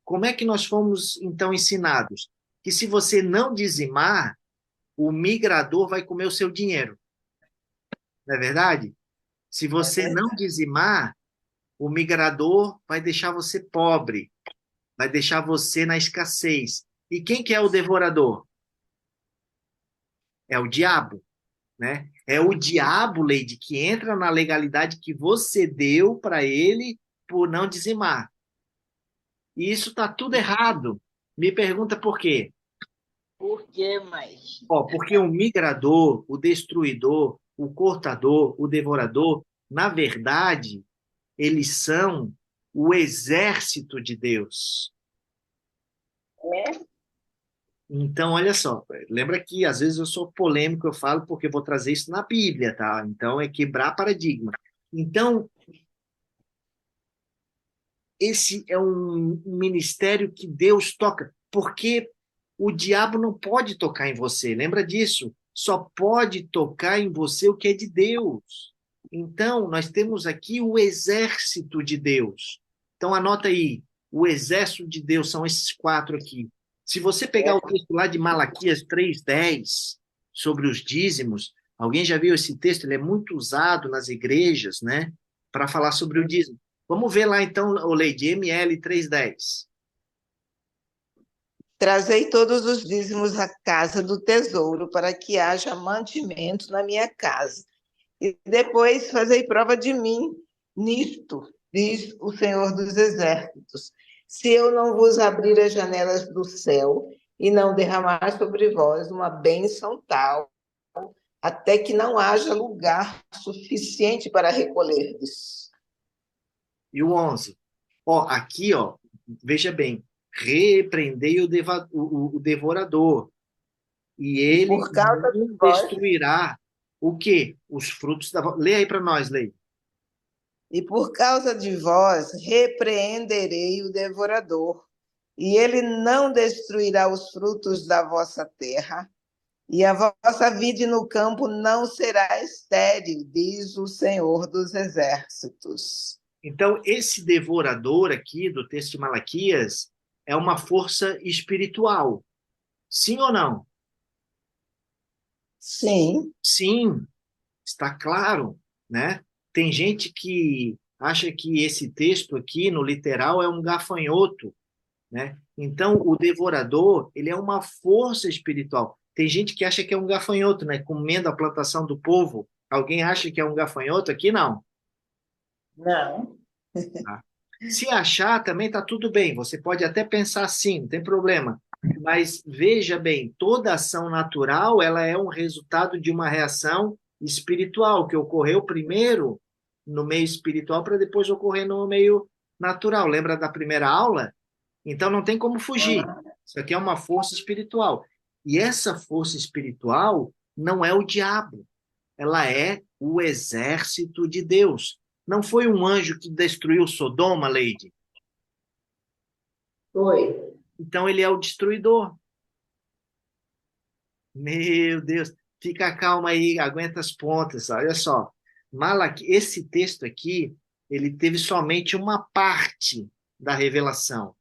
como é que nós fomos, então, ensinados? Que se você não dizimar, o migrador vai comer o seu dinheiro. Não é verdade? Se É você não verdade. dizimar, o migrador vai deixar você pobre, vai deixar você na escassez. E quem que é o devorador? É o diabo, né? É o diabo, Leide, que entra na legalidade que você deu para ele por não dizimar. E isso está tudo errado. Me pergunta por quê? Por que mais? Ó, porque o migrador, o destruidor, o cortador, o devorador, na verdade, eles são o exército de Deus. É? Então, olha só, lembra que às vezes eu sou polêmico, eu falo porque eu vou trazer isso na Bíblia, tá? Então, é quebrar paradigma. Então, esse é um ministério que Deus toca, porque o diabo não pode tocar em você, lembra disso? Só pode tocar em você o que é de Deus. Então, nós temos aqui o exército de Deus. Então, anota aí, o exército de Deus são esses quatro aqui. Se você pegar o texto lá de Malaquias 3:10 sobre os dízimos, alguém já viu esse texto? Ele é muito usado nas igrejas, né? Para falar sobre o dízimo. Vamos ver lá então, o Leide, ML 310. Trazei todos os dízimos à casa do tesouro, para que haja mantimento na minha casa. E depois fazei prova de mim nisto, diz o Senhor dos Exércitos. Se eu não vos abrir as janelas do céu e não derramar sobre vós uma bênção tal, até que não haja lugar suficiente para recolher-lhes. E o 11. Ó, aqui, ó, veja bem, repreendei o devorador, e E ele por causa de não vós destruirá o quê? Os frutos da... Lê aí para nós, Lei. E por causa de vós repreenderei o devorador, e ele não destruirá os frutos da vossa terra, e a vossa vide no campo não será estéril, diz o Senhor dos Exércitos. Então, esse devorador aqui do texto de Malaquias é uma força espiritual. Sim ou não? Sim, Sim, está claro, né? Tem gente que acha que esse texto aqui, no literal, é um gafanhoto, né? Então, o devorador, ele é uma força espiritual. Tem gente que acha que é um gafanhoto, né? Comendo a plantação do povo. Alguém acha que é um gafanhoto? Aqui não. não. Tá? Se achar, também está tudo bem. Você pode até pensar assim, não tem problema. Mas veja bem, toda ação natural, ela é um resultado de uma reação espiritual que ocorreu primeiro no meio espiritual para depois ocorrer no meio natural. Lembra da primeira aula? Então não tem como fugir. Isso aqui é uma força espiritual. E essa força espiritual não é o diabo, ela é o exército de Deus. Não foi um anjo que destruiu Sodoma, Lady? Foi. Então ele é o destruidor. Meu Deus, fica calma aí, aguenta as pontas. Olha só, esse texto aqui, ele teve somente uma parte da revelação,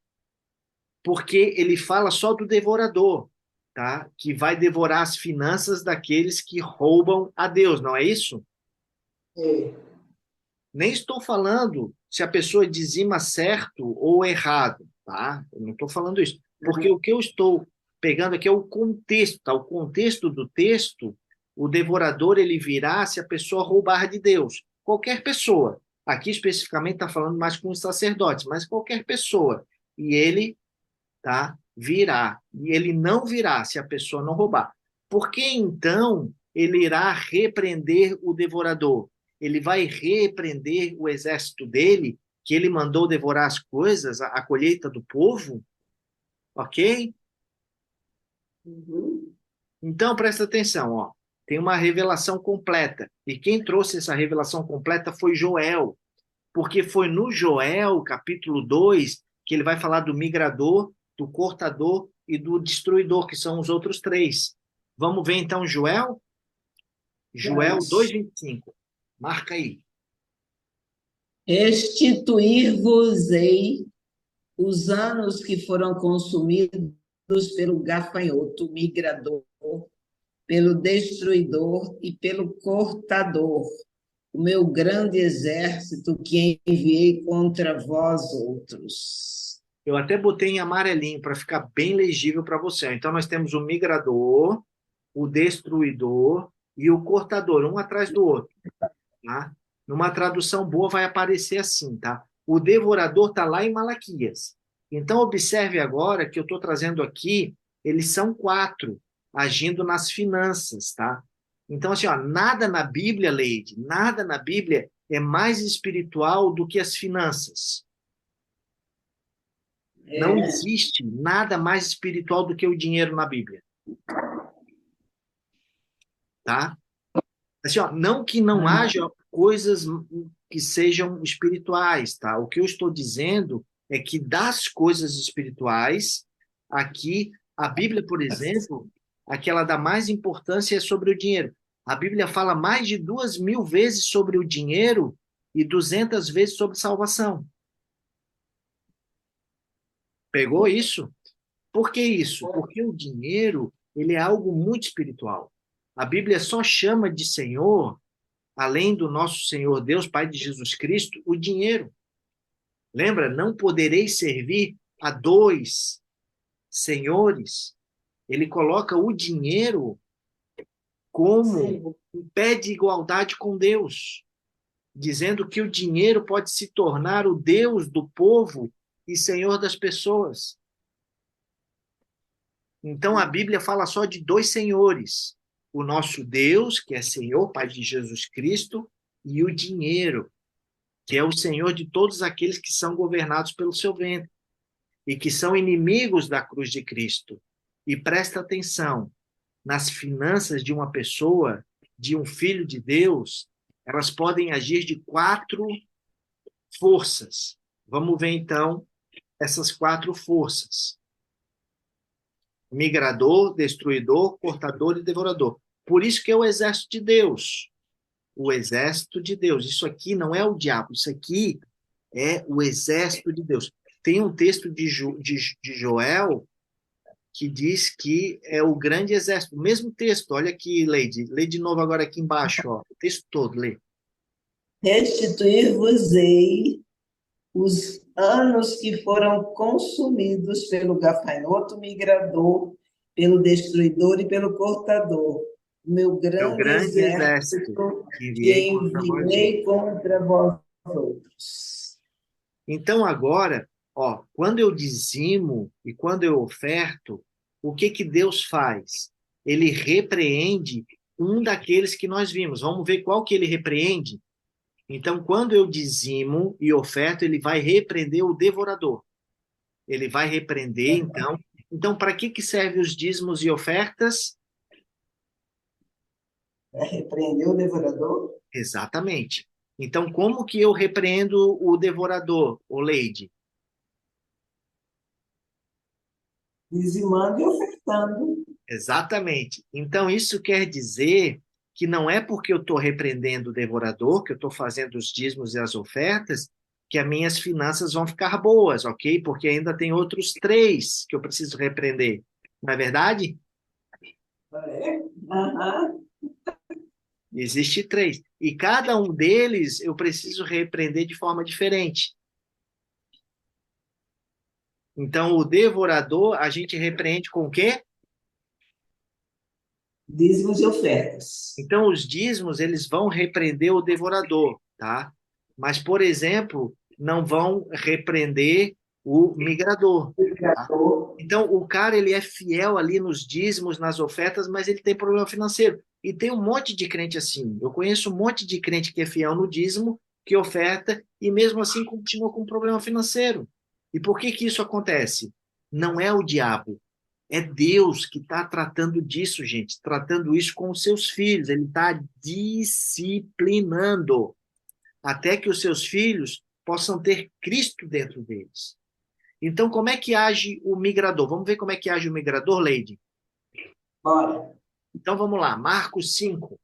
porque ele fala só do devorador, tá? Que vai devorar as finanças daqueles que roubam a Deus, não é isso? É. Nem estou falando se a pessoa dizima certo ou errado, tá? Eu não estou falando isso. Porque o que eu estou pegando aqui é o contexto, tá? O contexto do texto, o devorador ele virá se a pessoa roubar de Deus. Qualquer pessoa. Aqui especificamente está falando mais com os sacerdotes, mas qualquer pessoa. E ele, tá? Virá. E ele não virá se a pessoa não roubar. Por que então ele irá repreender o devorador? Ele vai repreender o exército dele, que ele mandou devorar as coisas, a colheita do povo, ok? Uhum. Então presta atenção, ó. Tem uma revelação completa. E quem trouxe essa revelação completa foi Joel, porque foi no Joel, capítulo 2 que ele vai falar do migrador, do cortador e do destruidor, que são os outros três. Vamos ver então Joel? Joel Vamos. 2:25. Marca aí. Restituir-vos-ei os anos que foram consumidos pelo gafanhoto migrador, pelo destruidor e pelo cortador, o meu grande exército que enviei contra vós outros. Eu até botei em amarelinho para ficar bem legível para você. Então, nós temos o migrador, o destruidor e o cortador, um atrás do outro. Tá? Numa tradução boa vai aparecer assim, tá? O devorador está lá em Malaquias. Então, observe agora que eu estou trazendo aqui, eles são quatro, agindo nas finanças, tá? Então, assim, ó, nada na Bíblia, Leide, nada na Bíblia é mais espiritual do que as finanças. Não existe nada mais espiritual do que o dinheiro na Bíblia, tá? Assim, ó, não que não haja coisas que sejam espirituais, tá? O que eu estou dizendo é que das coisas espirituais, aqui, a Bíblia, por exemplo, aquela dá mais importância é sobre o dinheiro. A Bíblia fala mais de 2.000 vezes sobre o dinheiro e 200 vezes sobre salvação. Pegou isso? Por que isso? Porque o dinheiro, ele é algo muito espiritual. A Bíblia só chama de Senhor, além do nosso Senhor Deus, Pai de Jesus Cristo, o dinheiro. Lembra? Não podereis servir a dois senhores. Ele coloca o dinheiro como um pé de igualdade com Deus, dizendo que o dinheiro pode se tornar o Deus do povo e Senhor das pessoas. Então a Bíblia fala só de dois senhores: o nosso Deus, que é Senhor, Pai de Jesus Cristo, e o dinheiro, que é o Senhor de todos aqueles que são governados pelo seu ventre e que são inimigos da cruz de Cristo. E presta atenção, nas finanças de uma pessoa, de um filho de Deus, elas podem agir de quatro forças. Vamos ver então essas quatro forças: migrador, destruidor, cortador e devorador. Por isso que é o exército de Deus. O exército de Deus. Isso aqui não é o diabo, isso aqui é o exército de Deus. Tem um texto de Joel que diz que é o grande exército. O mesmo texto, olha aqui, Leide. Lê de novo agora aqui embaixo, ó, o texto todo, lê. Restituir-vos-ei os anos que foram consumidos pelo gafanhoto migrador, pelo destruidor e pelo cortador, o meu É o grande grande exército exército que enviei que contra vós. enviei contra vós outros. Então, agora, ó, quando eu dizimo e quando eu oferto, o que que Deus faz? Ele repreende um daqueles que nós vimos. Vamos ver qual que ele repreende? Então, quando eu dizimo e oferto, ele vai repreender o devorador. Ele vai repreender, então. Então, para que que servem os dízimos e ofertas? Para repreender o devorador? Exatamente. Então, como que eu repreendo o devorador, ô Leide? Dizimando e ofertando. Exatamente. Então, isso quer dizer que não é porque eu estou repreendendo o devorador, que eu estou fazendo os dízimos e as ofertas, que as minhas finanças vão ficar boas, ok? Porque ainda tem outros três que eu preciso repreender. Não é verdade? É? Uhum. Existe três. E cada um deles eu preciso repreender de forma diferente. Então, o devorador, a gente repreende com o quê? Dízimos e ofertas. Então, os dízimos, eles vão repreender o devorador, tá? Mas, por exemplo, não vão repreender o migrador, tá? Então, o cara, ele é fiel ali nos dízimos, nas ofertas, mas ele tem problema financeiro. E tem um monte de crente assim. Eu conheço um monte de crente que é fiel no dízimo, que oferta, e mesmo assim continua com problema financeiro. E por que que isso acontece? Não é o diabo, é Deus que está tratando disso, gente, tratando isso com os seus filhos. Ele está disciplinando até que os seus filhos possam ter Cristo dentro deles. Então, como é que age o migrador? Vamos ver como é que age o migrador, Leide? Bora. Então, vamos lá, Marcos 5.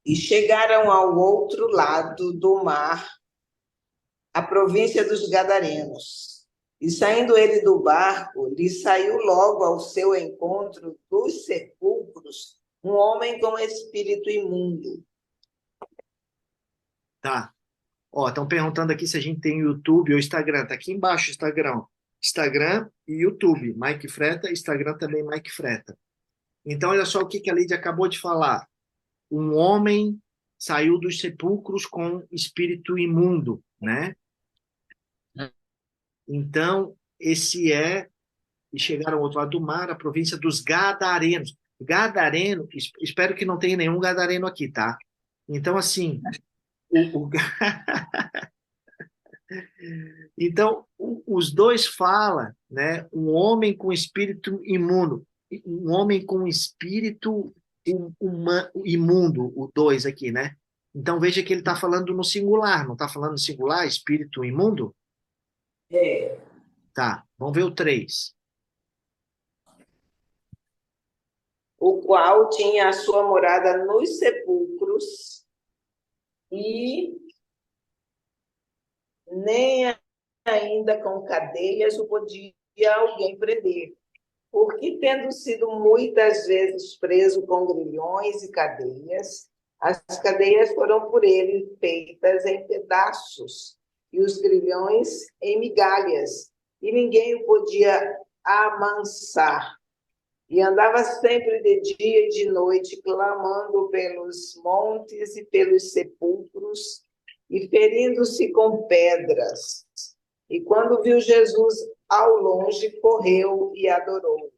E chegaram ao outro lado do mar, a província dos Gadarenos. E saindo ele do barco, lhe saiu logo ao seu encontro dos sepulcros um homem com espírito imundo. Tá. Ó, estão perguntando aqui se a gente tem YouTube ou Instagram. Tá aqui embaixo o Instagram. Instagram e YouTube. Mike Freta, Instagram também Mike Freta. Então, olha só o que a Lídia acabou de falar. Um homem saiu dos sepulcros com espírito imundo, né? Então, esse é, e chegaram ao outro lado do mar, a província dos Gadarenos. Gadareno, espero que não tenha nenhum Gadareno aqui, tá? Então, assim, o então, os dois falam, né? Um homem com espírito imundo, um homem com espírito imundo, o dois aqui, né? Então, veja que ele está falando no singular, não está falando no singular, espírito imundo? É, Tá, vamos ver o três. o qual tinha a sua morada nos sepulcros e nem ainda com cadeias o podia alguém prender, porque, tendo sido muitas vezes preso com grilhões e cadeias, as cadeias foram por ele feitas em pedaços e os grilhões em migalhas, e ninguém o podia amansar. E andava sempre de dia e de noite, clamando pelos montes e pelos sepulcros, e ferindo-se com pedras. E quando viu Jesus ao longe, correu e adorou.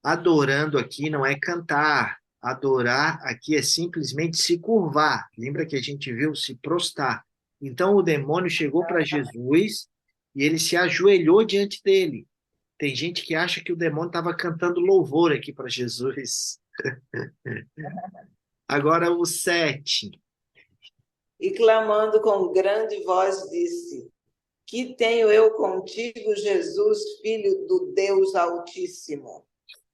Adorando aqui não é cantar. Adorar aqui é simplesmente se curvar. Lembra que a gente viu se prostrar. Então o demônio chegou para Jesus e ele se ajoelhou diante dele. Tem gente que acha que o demônio estava cantando louvor aqui para Jesus. Agora o 7. E clamando com grande voz, disse: Que tenho eu contigo, Jesus, filho do Deus Altíssimo?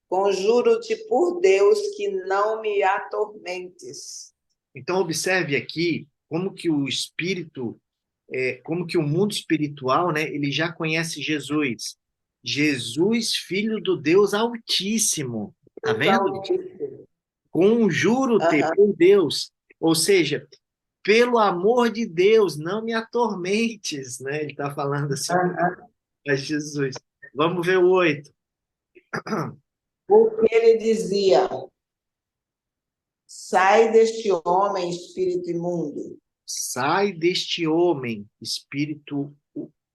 Conjuro-te por Deus que não me atormentes. Então observe aqui como que o espírito, como que o mundo espiritual, né, ele já conhece Jesus. Jesus, filho do Deus Altíssimo. Tá Deus vendo? Altíssimo. Conjuro-te Aham, por Deus. Ou seja, pelo amor de Deus, não me atormentes, né? Ele está falando assim aham. para Jesus. Vamos ver o 8. Porque ele dizia: Sai deste homem, espírito imundo. Sai deste homem, espírito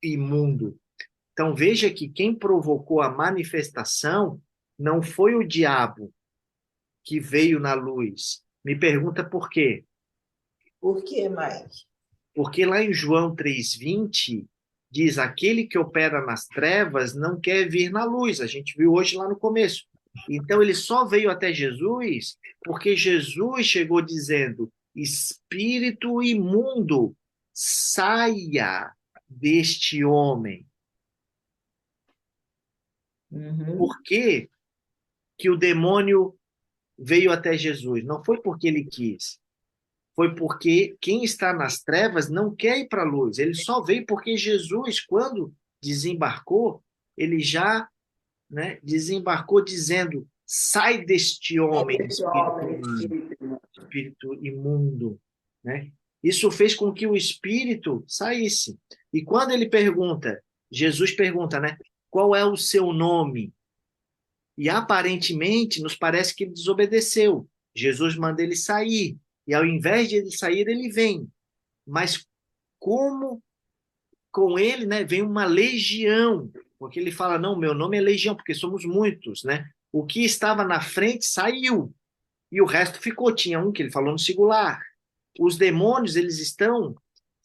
imundo. Então veja que quem provocou a manifestação não foi o diabo que veio na luz. Me pergunta por quê? Por que, Mike? Porque lá em João 3,20 diz: aquele que opera nas trevas não quer vir na luz. A gente viu hoje lá no começo. Então ele só veio até Jesus porque Jesus chegou dizendo: espírito imundo, saia deste homem. Uhum. Por que que o demônio veio até Jesus? Não foi porque ele quis. Foi porque quem está nas trevas não quer ir para a luz. Ele só veio porque Jesus, quando desembarcou, ele já, né, desembarcou dizendo: sai deste Sai homem, deste espírito homem, humano, espírito imundo. espírito imundo, né? Isso fez com que o espírito saísse. E quando ele pergunta, Jesus pergunta, né, qual é o seu nome? E aparentemente nos parece que ele desobedeceu. Jesus manda ele sair. E ao invés de ele sair, ele vem. Mas como com ele, né, vem uma legião, porque ele fala: não, meu nome é legião, porque somos muitos, né? O que estava na frente saiu, e o resto ficou. Tinha um que ele falou no singular. Os demônios, eles estão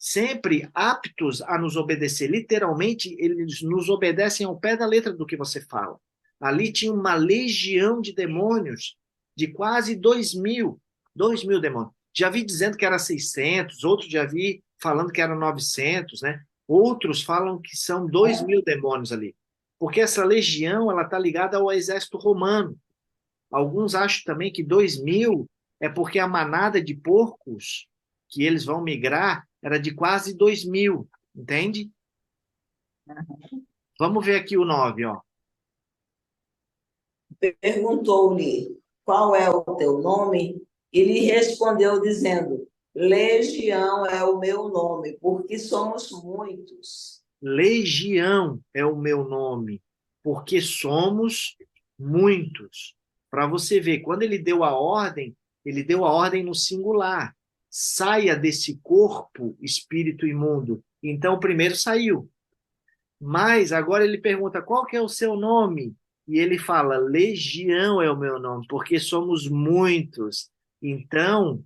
sempre aptos a nos obedecer. Literalmente, eles nos obedecem ao pé da letra do que você fala. Ali tinha uma legião de demônios, de quase 2.000 demônios. Já vi dizendo que era 600, outros já vi falando que era 900, né? Outros falam que são 2.000 demônios ali. Porque essa legião, ela está ligada ao exército romano. Alguns acham também que 2.000 é porque a manada de porcos que eles vão migrar era de quase 2.000, entende? Vamos ver aqui o 9, ó. Perguntou-lhe: qual é o teu nome? E lhe respondeu, dizendo: Legião é o meu nome, porque somos muitos. Legião é o meu nome, porque somos muitos. Para você ver, quando ele deu a ordem no singular. Saia desse corpo, espírito imundo. Então, o primeiro saiu. Mas agora ele pergunta: qual que é o seu nome? E ele fala: Legião é o meu nome, porque somos muitos. Então,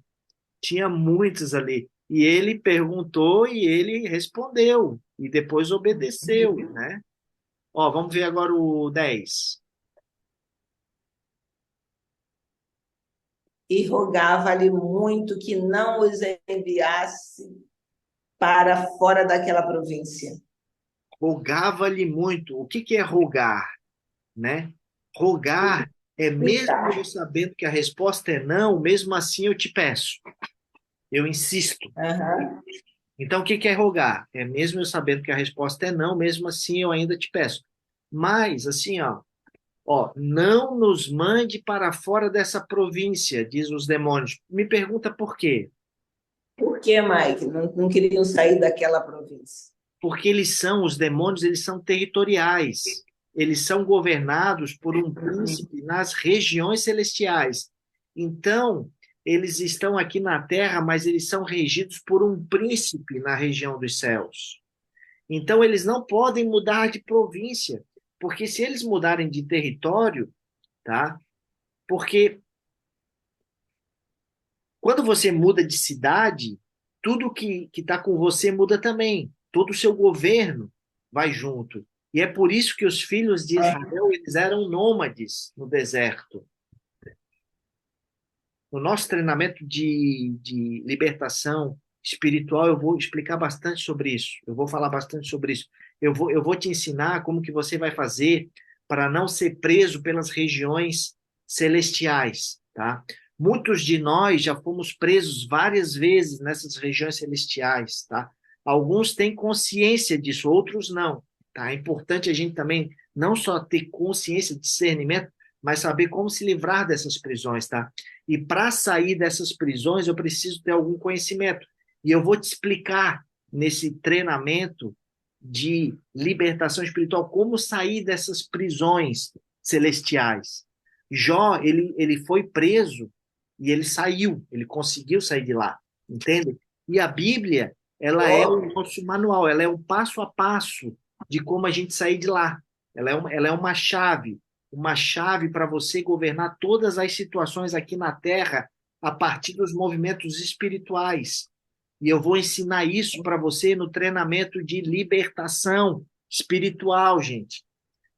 tinha muitos ali. E ele perguntou e ele respondeu. E depois obedeceu, né? Ó, vamos ver agora o 10. E rogava-lhe muito que não os enviasse para fora daquela província. Rogava-lhe muito. O que que é rogar, né? Rogar é mesmo eu Explicar. sabendo que a resposta é não, mesmo assim eu te peço. Eu insisto. Aham. Então, o que que é rogar? É mesmo eu sabendo que a resposta é não, mesmo assim eu ainda te peço. Mas, assim, ó, não nos mande para fora dessa província, diz os demônios. Me pergunta por quê? Por que, Mike? Não queriam sair daquela província. Porque os demônios, eles são territoriais. Eles são governados por um príncipe nas regiões celestiais. Então, eles estão aqui na terra, mas eles são regidos por um príncipe na região dos céus. Então, eles não podem mudar de província, porque se eles mudarem de território, tá? Porque quando você muda de cidade, tudo que está com você muda também. Todo o seu governo vai junto. E é por isso que os filhos de Israel, eles eram nômades no deserto. No nosso treinamento de libertação espiritual, eu vou explicar bastante sobre isso. Eu vou falar bastante sobre isso. Eu vou te ensinar como que você vai fazer para não ser preso pelas regiões celestiais, tá? Muitos de nós já fomos presos várias vezes nessas regiões celestiais, tá? Alguns têm consciência disso, outros não, tá? É importante a gente também não só ter consciência, discernimento, mas saber como se livrar dessas prisões, tá? E para sair dessas prisões, eu preciso ter algum conhecimento. E eu vou te explicar nesse treinamento de libertação espiritual como sair dessas prisões celestiais. Jó, ele foi preso e ele saiu, ele conseguiu sair de lá, entende? E a Bíblia, ela é o Oh, nosso manual, ela é um passo a passo de como a gente sair de lá. Ela é uma chave para você governar todas as situações aqui na Terra a partir dos movimentos espirituais. E eu vou ensinar isso para você no treinamento de libertação espiritual, gente.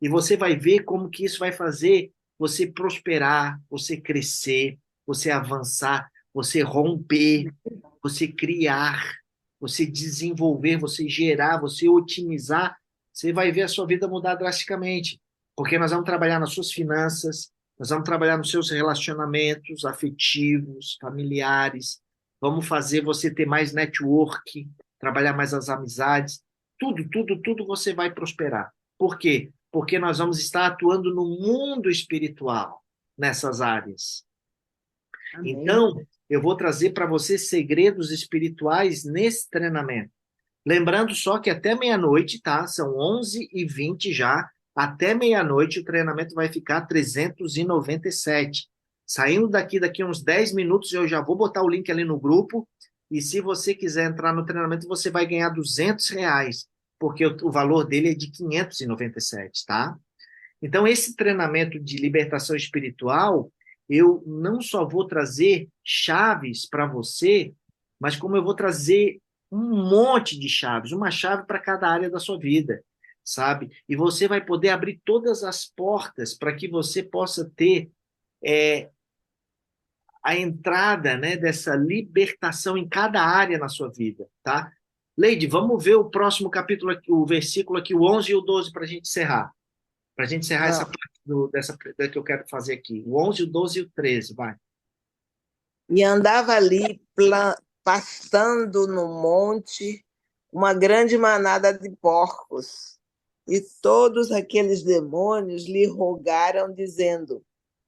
E você vai ver como que isso vai fazer você prosperar, você crescer, você avançar, você romper, você criar, você desenvolver, você gerar, você otimizar. Você vai ver a sua vida mudar drasticamente. Porque nós vamos trabalhar nas suas finanças, nós vamos trabalhar nos seus relacionamentos afetivos, familiares. Vamos fazer você ter mais network, trabalhar mais as amizades. Tudo, tudo, tudo você vai prosperar. Por quê? Porque nós vamos estar atuando no mundo espiritual nessas áreas. Amém. Então, eu vou trazer para você segredos espirituais nesse treinamento. Lembrando só que até meia-noite, tá? São 11h20 já. Até meia-noite o treinamento vai ficar 397. Saindo daqui uns 10 minutos, eu já vou botar o link ali no grupo. E se você quiser entrar no treinamento, você vai ganhar R$ 200, porque o valor dele é de 597, tá? Então, esse treinamento de libertação espiritual, eu não só vou trazer chaves para você, mas como eu vou trazer um monte de chaves, uma chave para cada área da sua vida, sabe? E você vai poder abrir todas as portas para que você possa ter é, a entrada, né, dessa libertação em cada área na sua vida, tá? Leide, vamos ver o próximo capítulo, aqui, o versículo aqui, o 11 e o 12, para a gente encerrar essa Vamos. parte dessa que eu quero fazer aqui. O 11, o 12 e o 13, vai. E andava ali pastando no monte uma grande manada de porcos. E todos aqueles demônios lhe rogaram, dizendo: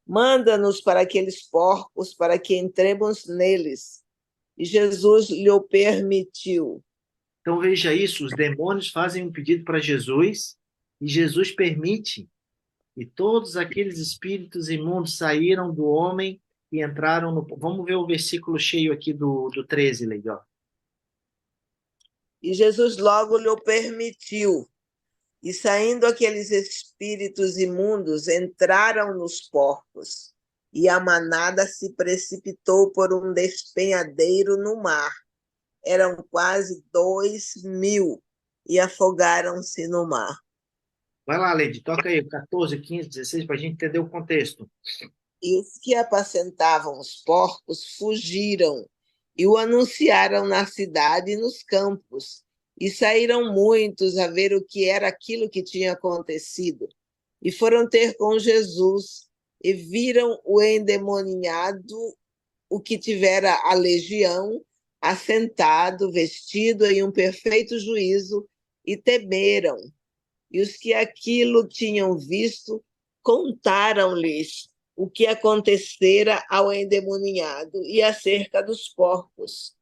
manda-nos para aqueles porcos, para que entremos neles. E Jesus lhe o permitiu. Então veja isso, os demônios fazem um pedido para Jesus e Jesus permite. E todos aqueles espíritos imundos saíram do homem e entraram no... Vamos ver o versículo cheio aqui do 13, legal. E Jesus logo lhe o permitiu. E saindo aqueles espíritos imundos, entraram nos porcos. E a manada se precipitou por um despenhadeiro no mar. Eram quase 2.000 e afogaram-se no mar. Vai lá, Lady, toca aí, 14, 15, 16, para a gente entender o contexto. E os que apacentavam os porcos fugiram e o anunciaram na cidade e nos campos. E saíram muitos a ver o que era aquilo que tinha acontecido. E foram ter com Jesus e viram o endemoniado, o que tivera a legião, assentado, vestido em um perfeito juízo, e temeram. E os que aquilo tinham visto contaram-lhes o que acontecera ao endemoniado e acerca dos porcos.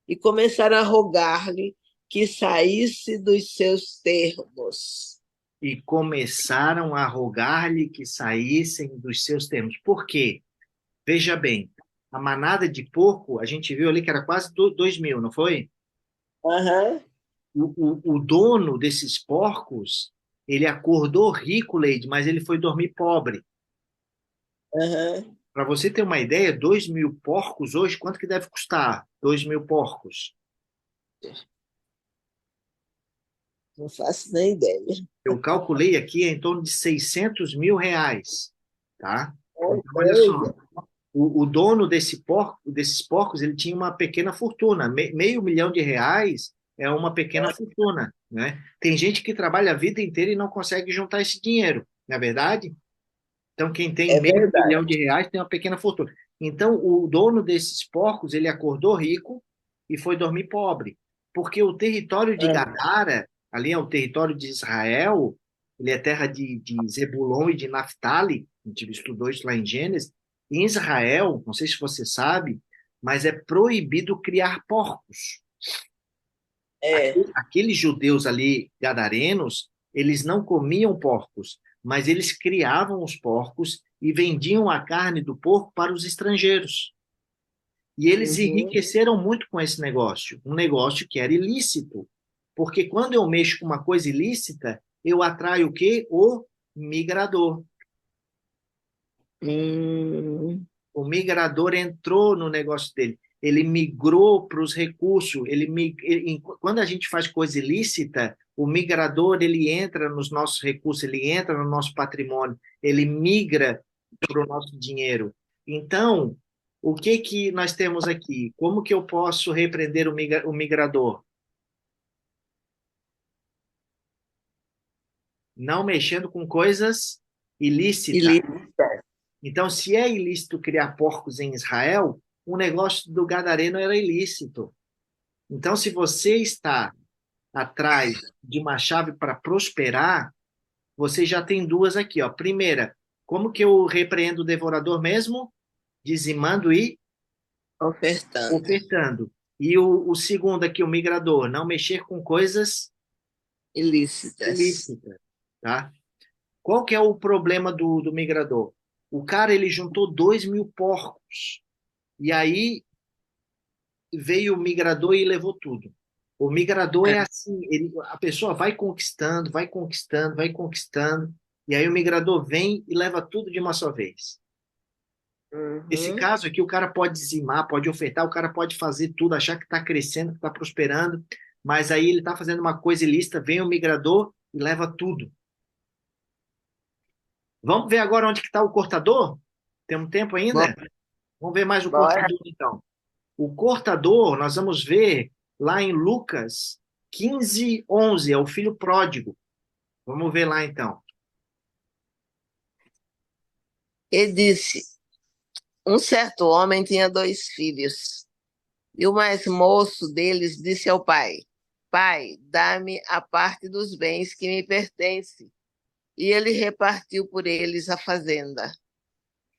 E começaram a rogar-lhe que saísse dos seus termos. E começaram a rogar-lhe que saíssem dos seus termos. Por quê? Veja bem, a manada de porco, a gente viu ali que era quase 2.000, não foi? Uhum. O dono desses porcos, ele acordou rico, Leide, mas ele foi dormir pobre. Uhum. Para você ter uma ideia, 2.000 porcos hoje, quanto que deve custar? 2.000 porcos. Não faço nem ideia. Eu calculei aqui em torno de 600 mil reais, tá? Oh, Então, olha só, o dono desses porcos, ele tinha uma pequena fortuna, meio milhão de reais é uma pequena fortuna, né? Tem gente que trabalha a vida inteira e não consegue juntar esse dinheiro, não é verdade? Então, quem tem é meio verdade. milhão de reais tem uma pequena fortuna. Então, o dono desses porcos, ele acordou rico e foi dormir pobre, porque o território de Gadara, ali é o território de Israel, ele é terra de Zebulon e de Naftali, a gente estudou isso lá em Gênesis. Em Israel, não sei se você sabe, mas é proibido criar porcos. É. Aqueles judeus ali, gadarenos, eles não comiam porcos, mas eles criavam os porcos e vendiam a carne do porco para os estrangeiros. E eles Uhum. enriqueceram muito com esse negócio, um negócio que era ilícito. Porque quando eu mexo com uma coisa ilícita, eu atraio o quê? O migrador. O migrador entrou no negócio dele. Ele migrou para os recursos. Quando a gente faz coisa ilícita, o migrador ele entra nos nossos recursos, ele entra no nosso patrimônio, ele migra para o nosso dinheiro. Então, o que que nós temos aqui? Como que eu posso repreender o migrador? Não mexendo com coisas ilícitas. Ilícita. Então, se é ilícito criar porcos em Israel, o negócio do gadareno era ilícito. Então, se você está atrás de uma chave para prosperar, você já tem duas aqui, ó. Primeira, como que eu repreendo o devorador mesmo? Dizimando e Ofertando. ofertando. E o segundo aqui, o migrador, não mexer com coisas Ilícitas. ilícitas, tá? Qual que é o problema do migrador? O cara, ele juntou 2.000 porcos. E aí veio o migrador e levou tudo. O migrador é assim, a pessoa vai conquistando, vai conquistando, vai conquistando, e aí o migrador vem e leva tudo de uma só vez. Esse Uhum. caso aqui, o cara pode dizimar, pode ofertar, o cara pode fazer tudo, achar que está crescendo, que está prosperando, mas aí ele está fazendo uma coisa ilícita, vem o migrador e leva tudo. Vamos ver agora onde que está o cortador? Temos tempo ainda? Vamos ver mais o Bora. cortador, então. O cortador, nós vamos ver lá em Lucas 15:11, é o filho pródigo. Vamos ver lá então. Ele disse: um certo homem tinha 2 filhos. E o mais moço deles disse ao pai: pai, dá-me a parte dos bens que me pertence. E ele repartiu por eles a fazenda.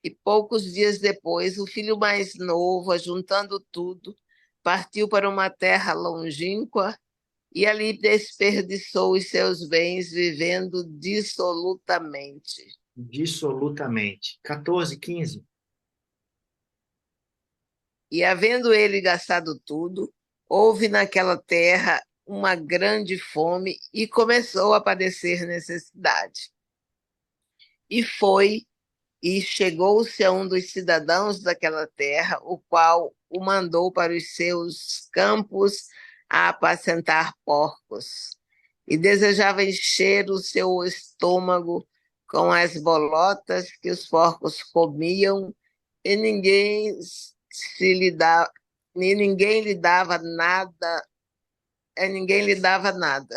E poucos dias depois, o filho mais novo, ajuntando tudo, partiu para uma terra longínqua e ali desperdiçou os seus bens, vivendo dissolutamente. Dissolutamente. 14, 15. E havendo ele gastado tudo, houve naquela terra uma grande fome e começou a padecer necessidade. E foi e chegou-se a um dos cidadãos daquela terra, o qual o mandou para os seus campos a apacentar porcos. E desejava encher o seu estômago com as bolotas que os porcos comiam, e ninguém lhe dava nada, ninguém lhe dava nada.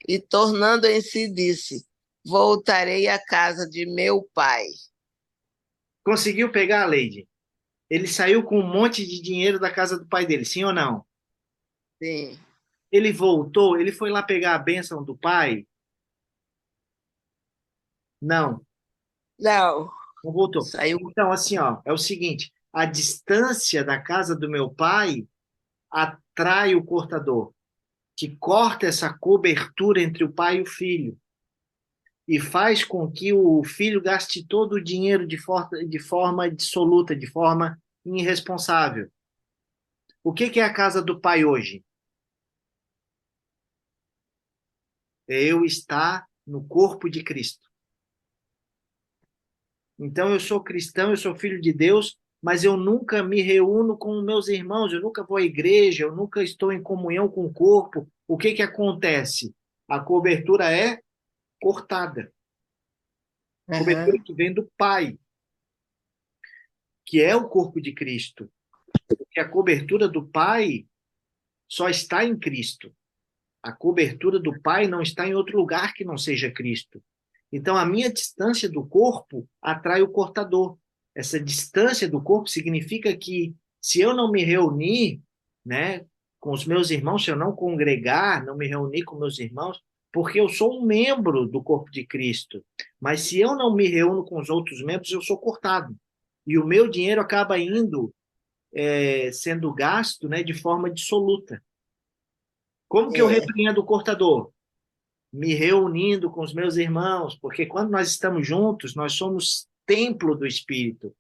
E tornando em si, disse: voltarei à casa de meu pai. Conseguiu pegar a Lady? Ele saiu com um monte de dinheiro da casa do pai dele, sim ou não? Sim. Ele voltou, ele foi lá pegar a bênção do pai? Não, Não, não voltou. saiu. Então, assim, ó, é o seguinte: a distância da casa do meu pai atrai o cortador, que corta essa cobertura entre o pai e o filho, e faz com que o filho gaste todo o dinheiro de forma dissoluta, de forma irresponsável. O que é a casa do pai hoje? É eu estar no corpo de Cristo. Então, eu sou cristão, eu sou filho de Deus, mas eu nunca me reúno com meus irmãos, eu nunca vou à igreja, eu nunca estou em comunhão com o corpo. O que acontece? A cobertura é cortada. Cobertura Uhum. que vem do Pai, que é o corpo de Cristo. Porque a cobertura do Pai só está em Cristo. A cobertura do Pai não está em outro lugar que não seja Cristo. Então, a minha distância do corpo atrai o cortador. Essa distância do corpo significa que se eu não me reunir, né, com os meus irmãos, se eu não congregar, não me reunir com meus irmãos, porque eu sou um membro do corpo de Cristo. Mas se eu não me reúno com os outros membros, eu sou cortado. E o meu dinheiro acaba indo, sendo gasto, né, de forma dissoluta. Como que eu É. repreendo o cortador? Me reunindo com os meus irmãos, porque quando nós estamos juntos, nós somos templo do Espírito,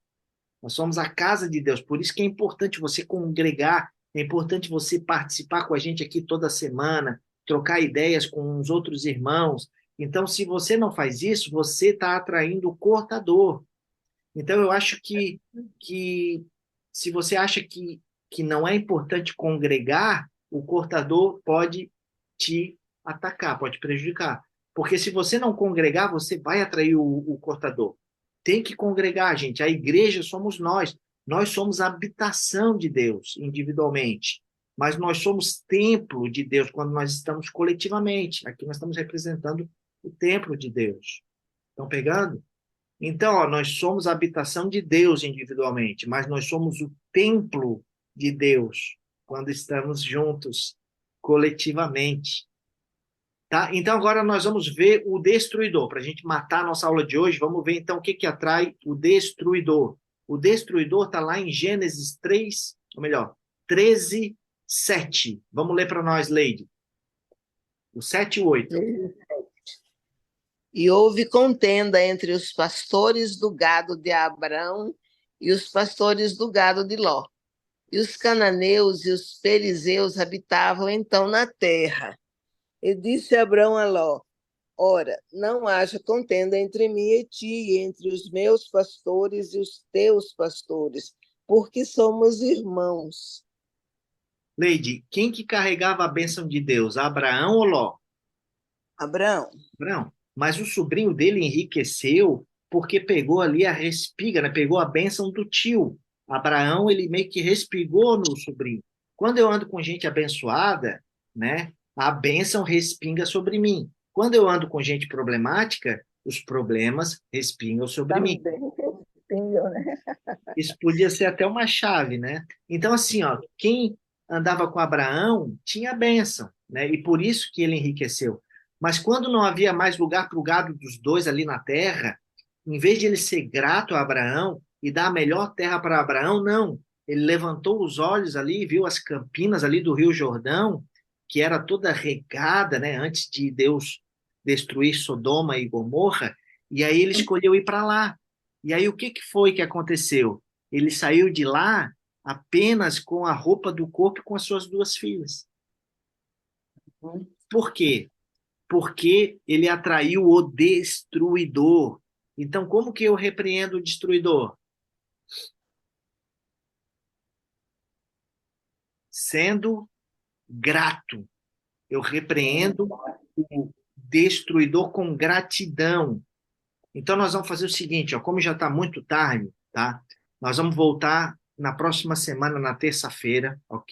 nós somos a casa de Deus. Por isso que é importante você congregar, é importante você participar com a gente aqui toda semana, trocar ideias com os outros irmãos. Então, se você não faz isso, você está atraindo o cortador. Então, eu acho que se você acha que não é importante congregar, o cortador pode te atacar, pode prejudicar. Porque se você não congregar, você vai atrair o cortador. Tem que congregar, gente. A igreja somos nós. Nós somos a habitação de Deus individualmente. Mas nós somos templo de Deus quando nós estamos coletivamente. Aqui nós estamos representando o templo de Deus. Estão pegando? Então, ó, nós somos a habitação de Deus individualmente, mas nós somos o templo de Deus quando estamos juntos, coletivamente. Tá? Então, agora nós vamos ver o destruidor. Para a gente matar a nossa aula de hoje, vamos ver então o que atrai o destruidor. O destruidor está lá em Gênesis 3, ou melhor, 13, 7. Vamos ler para nós, Leide. O 7 e o 8. E houve contenda entre os pastores do gado de Abrão e os pastores do gado de Ló. E os cananeus e os perizeus habitavam então na terra. E disse Abrão a Ló: ora, não haja contenda entre mim e ti, entre os meus pastores e os teus pastores, porque somos irmãos. Leide, quem que carregava a bênção de Deus? Abraão ou Ló? Abrão. Não, mas o sobrinho dele enriqueceu porque pegou ali a respiga, né? Pegou a bênção do tio. Abraão, ele meio que respingou no sobrinho. Quando eu ando com gente abençoada, né? A bênção respinga sobre mim. Quando eu ando com gente problemática, os problemas respingam sobre mim. Também respingam, né? Isso podia ser até uma chave, né? Então, assim, ó, quem andava com Abraão tinha a bênção, né? E por isso que ele enriqueceu. Mas quando não havia mais lugar para o gado dos dois ali na terra, em vez de ele ser grato a Abraão e dar a melhor terra para Abraão, não. Ele levantou os olhos ali e viu as campinas ali do Rio Jordão, que era toda regada, né, antes de Deus destruir Sodoma e Gomorra, e aí ele escolheu ir para lá. E aí o que que foi que aconteceu? Ele saiu de lá apenas com a roupa do corpo e com as suas duas filhas. Por quê? Porque ele atraiu o destruidor. Então, como que eu repreendo o destruidor? Sendo grato. Eu repreendo o destruidor com gratidão. Então, nós vamos fazer o seguinte, ó, como já está muito tarde, tá? Nós vamos voltar na próxima semana, na terça-feira, ok?